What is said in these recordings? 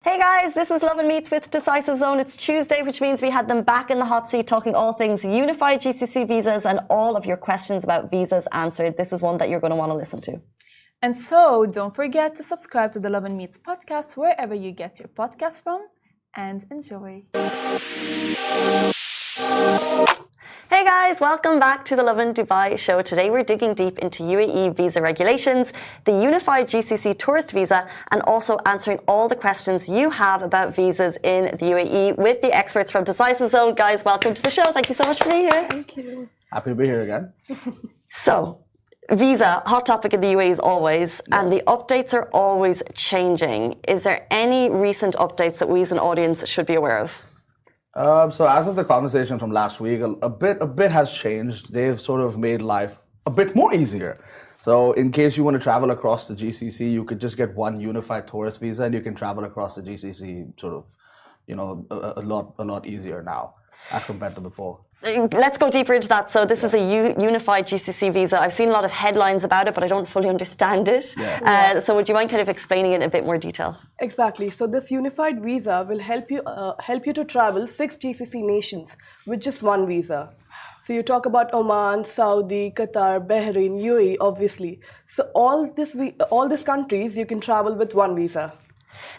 Hey guys, this is Lovin Meets with Decisive Zone. It's Tuesday, which means we had them back in the hot seat talking all things unified GCC visas and all of your questions about visas answered. This is one that you're going to want to listen to. And so don't forget to subscribe to the Lovin Meets podcast wherever you get your podcast from, and enjoy. Hey guys, welcome back to the Lovin Dubai show. Today we're digging deep into UAE visa regulations, the unified GCC tourist visa, and also answering all the questions you have about visas in the UAE with the experts from Decisive Zone. Guys, welcome to the show. Thank you so much for being here. Thank you. Happy to be here again. So, visa, hot topic in the UAE as always, and the updates are always changing. Is there any recent updates that we as an audience should be aware of? So as of the conversation from last week, a bit has changed. They've sort of made life a bit more easier. So in case you want to travel across the GCC, you could just get one unified tourist visa and you can travel across the GCC sort of, a lot easier now as compared to before. Let's go deeper into that. So this is a unified GCC visa. I've seen a lot of headlines about it, but I don't fully understand it. So would you mind kind of explaining it in a bit more detail? Exactly. So this unified visa will help you to travel 6 GCC nations with just one visa. So you talk about Oman, Saudi, Qatar, Bahrain, UAE, obviously. So all these countries you can travel with one visa.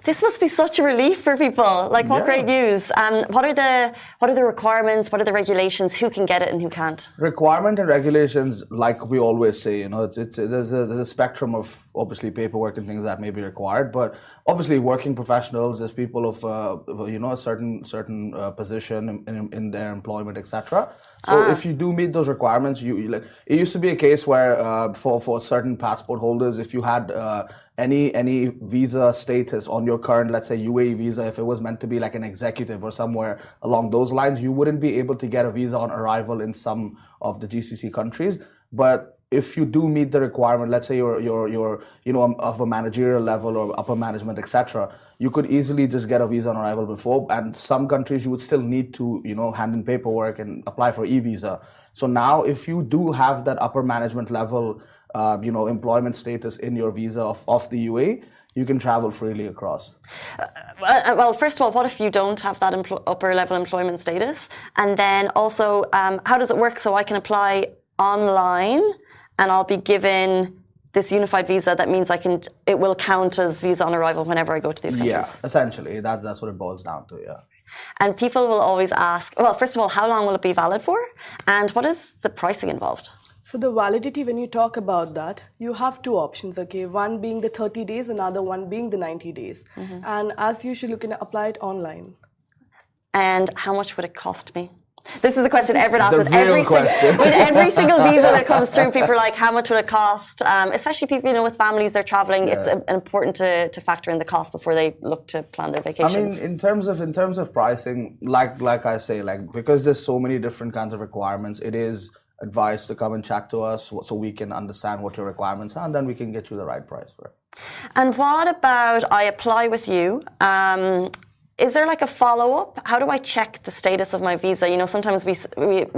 This must be such a relief for people. Like, what great news. What are the requirements? What are the regulations? Who can get it and who can't? Requirement and regulations, like we always say, there's a spectrum of obviously paperwork and things that may be required, but obviously working professionals, there's people of a certain position in their employment, etc. So if you do meet those requirements, it used to be a case where for certain passport holders, if you had any visa status on your current, let's say UAE visa, if it was meant to be like an executive or somewhere along those lines, you wouldn't be able to get a visa on arrival in some of the GCC countries. But if you do meet the requirement, let's say you're of a managerial level or upper management, etc., you could easily just get a visa on arrival before. And some countries you would still need to hand in paperwork and apply for e-visa. So now if you do have that upper management level employment status in your visa of the UAE, you can travel freely across. Well, first of all, what if you don't have that upper level employment status? And then also, how does it work? So I can apply online and I'll be given this unified visa. That means it will count as visa on arrival whenever I go to these countries. Yeah, essentially, that's what it boils down to, yeah. And people will always ask, well, first of all, how long will it be valid for? And what is the pricing involved? So the validity, when you talk about that, you have two options, okay? One being the 30 days, another one being the 90 days. And as usual, you can apply it online. And how much would it cost me? This is a question everyone asks with every single visa that comes through. People are like, how much will it cost? Especially people, with families, they're traveling. Yeah. It's important to factor in the cost before they look to plan their vacations. I mean, in terms of pricing, like I say, because there's so many different kinds of requirements, it is advised to come and chat to us so we can understand what your requirements are, and then we can get you the right price for it. And what about I apply with you? Is there like a follow-up? How do I check the status of my visa? Sometimes we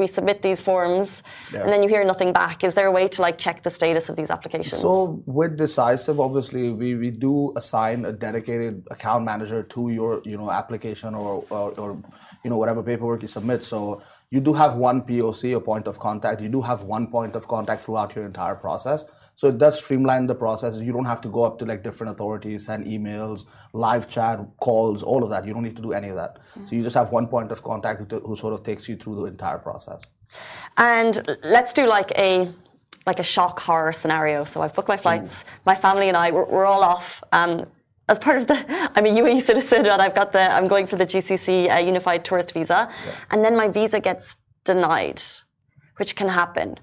submit these forms and then you hear nothing back. Is there a way to check the status of these applications? So with Decisive, obviously, we do assign a dedicated account manager to your application or whatever paperwork you submit. So you do have one POC, a point of contact. You do have one point of contact throughout your entire process. So it does streamline the process. You don't have to go up to different authorities, send emails, live chat, calls, all of that. You don't need to do any of that. So you just have one point of contact who sort of takes you through the entire process. And let's do a shock horror scenario. So I've booked my flights. My family and I, we're all off. As part of I'm a UAE citizen and I'm going for the GCC unified tourist visa. Yeah. And then my visa gets denied, which can happen.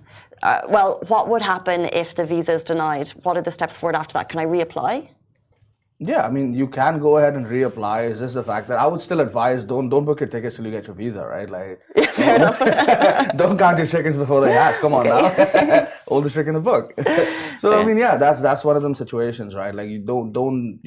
What would happen if the visa is denied? What are the steps forward after that? Can I reapply? Yeah, I mean, you can go ahead and reapply. It's just the fact that I would still advise don't book your tickets till you get your visa, right? Fair enough. Don't count your chickens before they hatch. Come on now, oldest trick in the book. So I mean, yeah, that's one of them situations, right? You don't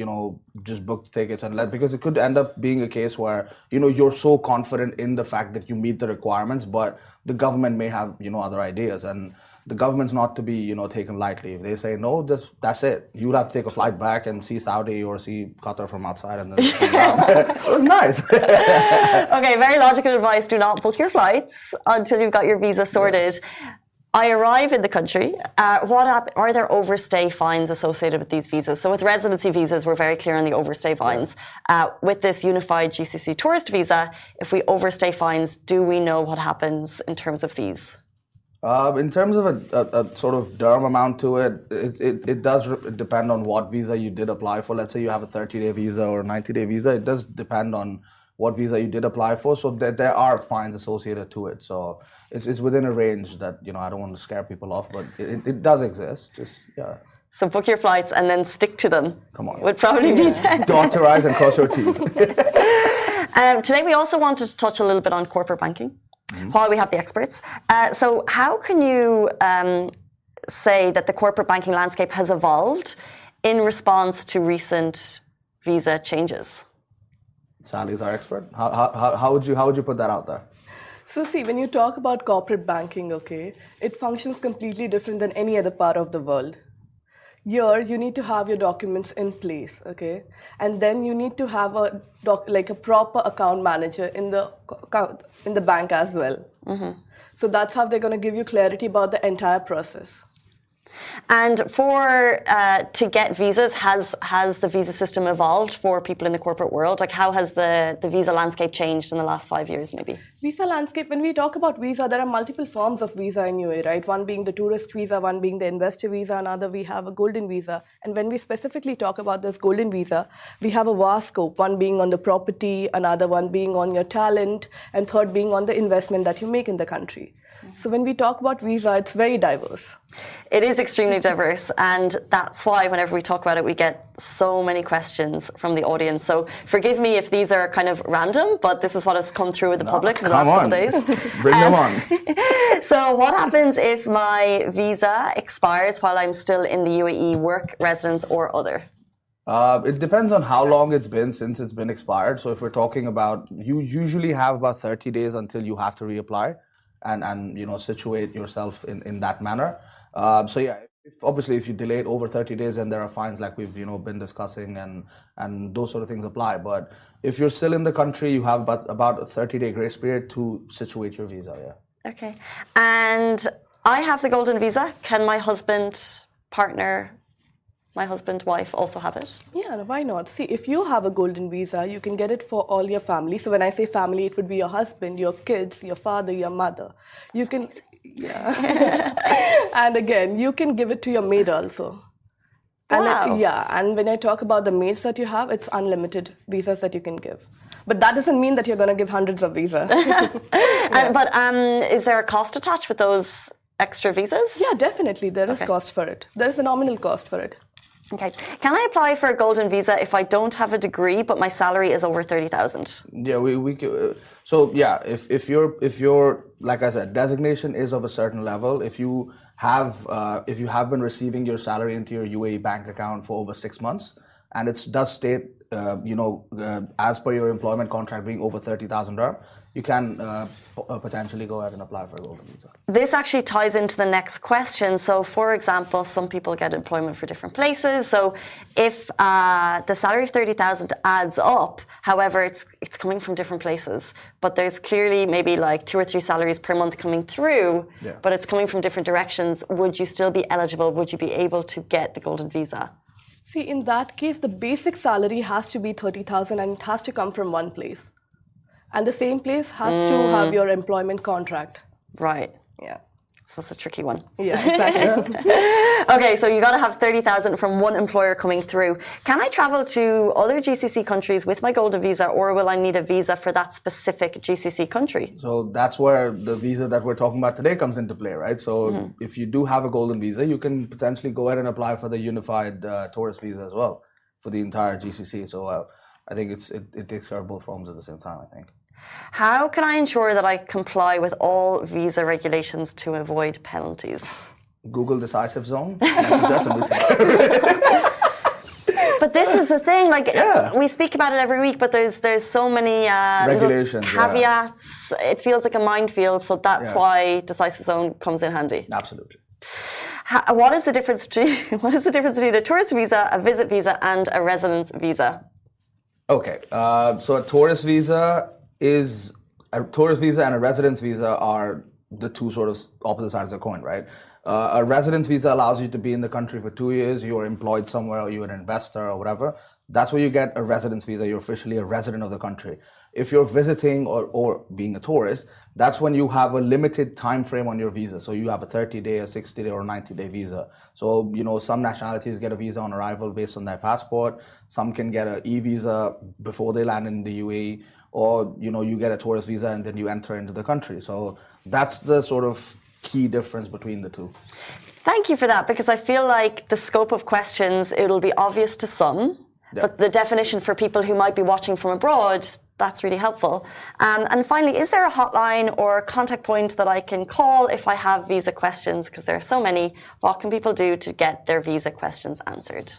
just book tickets and because it could end up being a case where you're so confident in the fact that you meet the requirements, but the government may have other ideas and. the government's not to be, taken lightly. If they say no, that's it. You'll have to take a flight back and see Saudi or see Qatar from outside, and then it was nice. Okay, very logical advice. Do not book your flights until you've got your visa sorted. I arrive in the country. Are there overstay fines associated with these visas? So with residency visas, we're very clear on the overstay fines. With this unified GCC tourist visa, if we overstay fines, do we know what happens in terms of fees? In terms of a sort of dirham amount to it, it does depend on what visa you did apply for. Let's say you have a 30-day visa or a 90-day visa. It does depend on what visa you did apply for. So there are fines associated to it. So it's within a range that, I don't want to scare people off, but it does exist. So book your flights and then stick to them. Come on. Would probably be that. Dot your I's and cross your T's. Today we also wanted to touch a little bit on corporate banking. While we have the experts. So how can you say that the corporate banking landscape has evolved in response to recent visa changes? Sally's our expert. How would you put that out there? So see, when you talk about corporate banking, okay, it functions completely different than any other part of the world. Here, you need to have your documents in place, okay, and then you need to have a proper account manager in the bank as well. So that's how they're going to give you clarity about the entire process. And to get visas, has the visa system evolved for people in the corporate world? Like, how has the visa landscape changed in the last 5 years, maybe? Visa landscape, when we talk about visa, there are multiple forms of visa in UAE, right? One being the tourist visa, one being the investor visa, another we have a golden visa. And when we specifically talk about this golden visa, we have a vast scope, one being on the property, another one being on your talent, and third being on the investment that you make in the country. So when we talk about visa, it's very diverse. It is extremely diverse, and that's why whenever we talk about it, we get so many questions from the audience. So forgive me if these are kind of random, but this is what has come through with the public in the last couple of days. Bring them on. So what happens if my visa expires while I'm still in the UAE, work, residence, or other? It depends on how long it's been since it's been expired. So if we're talking about, you usually have about 30 days until you have to reapply. And situate yourself in that manner. Obviously if you delay it over 30 days, then there are fines like we've been discussing, and those sort of things apply. But if you're still in the country, you have about a 30-day grace period to situate your visa. Yeah. Okay. And I have the golden visa. Can my wife also have it? Yeah, why not? See, if you have a golden visa, you can get it for all your family. So when I say family, it would be your husband, your kids, your father, your mother. You can, and again, you can give it to your maid also. Wow. And when I talk about the maids that you have, it's unlimited visas that you can give. But that doesn't mean that you're going to give hundreds of visas. But is there a cost attached with those extra visas? Yeah, definitely. There is cost for it. There is a nominal cost for it. Okay. Can I apply for a golden visa if I don't have a degree but my salary is over 30,000? Yeah, if your like I said, designation is of a certain level. If you have been receiving your salary into your UAE bank account for over 6 months, and it does state as per your employment contract being over 30,000 dirham, you can potentially go ahead and apply for a golden visa. This actually ties into the next question. So, for example, some people get employment for different places. So, if the salary of 30,000 adds up, however, it's coming from different places, but there's clearly maybe like 2 or 3 salaries per month coming through, but it's coming from different directions. Would you still be eligible? Would you be able to get the golden visa? See, in that case, the basic salary has to be 30,000 and it has to come from one place. And the same place has to have your employment contract. Right. Yeah. So it's a tricky one. Yeah, exactly. Okay, so you got to have 30,000 from one employer coming through. Can I travel to other GCC countries with my golden visa, or will I need a visa for that specific GCC country? So that's where the visa that we're talking about today comes into play, right? So if you do have a golden visa, you can potentially go ahead and apply for the unified tourist visa as well for the entire GCC. So I think it takes care of both problems at the same time, I think. How can I ensure that I comply with all visa regulations to avoid penalties? Google Decisive Zone. But this is the thing, like we speak about it every week, but there's so many regulations, caveats. It feels like a minefield, so that's why Decisive Zone comes in handy. Absolutely. What is the difference between a tourist visa, a visit visa, and a residence visa? Okay, so a tourist visa and a residence visa are the two sort of opposite sides of the coin, right? A residence visa allows you to be in the country for 2 years. You're employed somewhere, or you're an investor or whatever. That's where you get a residence visa. You're officially a resident of the country. If you're visiting or being a tourist, that's when you have a limited time frame on your visa. So you have a 30-day, a 60-day, or a 90-day visa. So, some nationalities get a visa on arrival based on their passport. Some can get an e-visa before they land in the UAE. Or, you get a tourist visa and then you enter into the country. So that's the sort of key difference between the two. Thank you for that, because I feel like the scope of questions, it'll be obvious to some, but the definition for people who might be watching from abroad, that's really helpful. And finally, is there a hotline or contact point that I can call if I have visa questions? Because there are so many. What can people do to get their visa questions answered?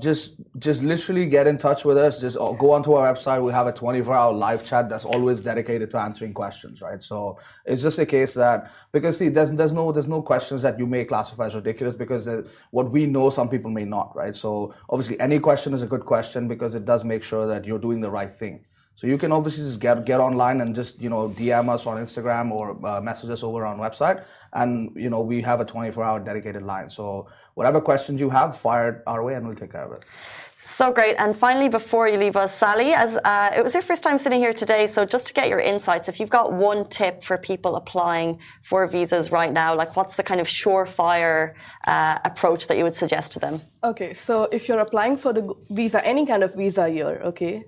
Just literally get in touch with us. Just go onto our website. We have a 24-hour live chat that's always dedicated to answering questions, right? So it's just a case that, because see, there's no questions that you may classify as ridiculous, because what we know, some people may not, right? So obviously any question is a good question, because it does make sure that you're doing the right thing. So you can obviously just get online and just, DM us on Instagram or message us over on website. And, we have a 24-hour dedicated line. So whatever questions you have, fire it our way and we'll take care of it. So great. And finally, before you leave us, Sally, as it was your first time sitting here today, so just to get your insights, if you've got one tip for people applying for visas right now, like what's the kind of surefire approach that you would suggest to them? Okay, so if you're applying for the visa, any kind of visa here, okay,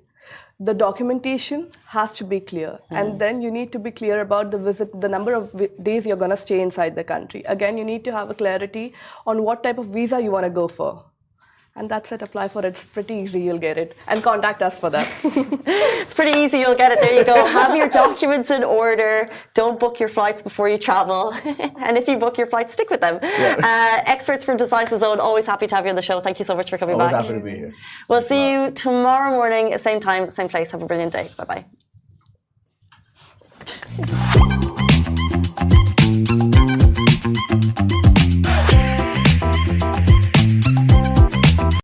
the documentation has to be clear, and then you need to be clear about the number of days you're going to stay inside the country. Again, you need to have a clarity on what type of visa you want to go for. And that's it, apply for it. It's pretty easy, you'll get it. And contact us for that. It's pretty easy, you'll get it. There you go. Have your documents in order. Don't book your flights before you travel. And if you book your flights, stick with them. Yeah. Experts from Decisive Zone, always happy to have you on the show. Thank you so much for coming back. Always happy to be here. We'll see you tomorrow morning, same time, same place. Have a brilliant day. Bye-bye.